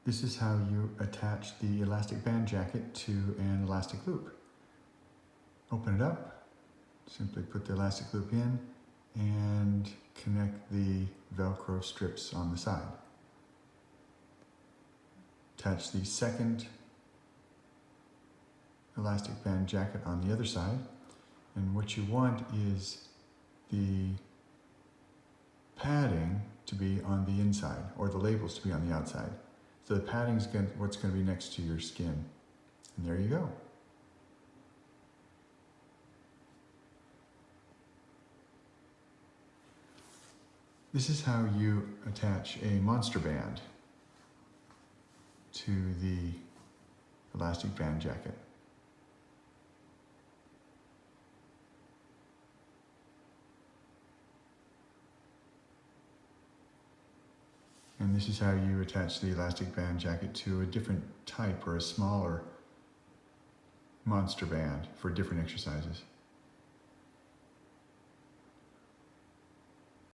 This is how you attach the elastic band jacket to an elastic loop. Open it up, simply put the elastic loop in and connect the Velcro strips on the side. Attach the second elastic band jacket on the other side, and what you want is the padding to be on the inside, or the labels to be on the outside. So the padding is what's going to be next to your skin. And there you go. This is how you attach a monster band to the elastic band jacket. And this is how you attach the elastic band jacket to a different type or a smaller monster band for different exercises.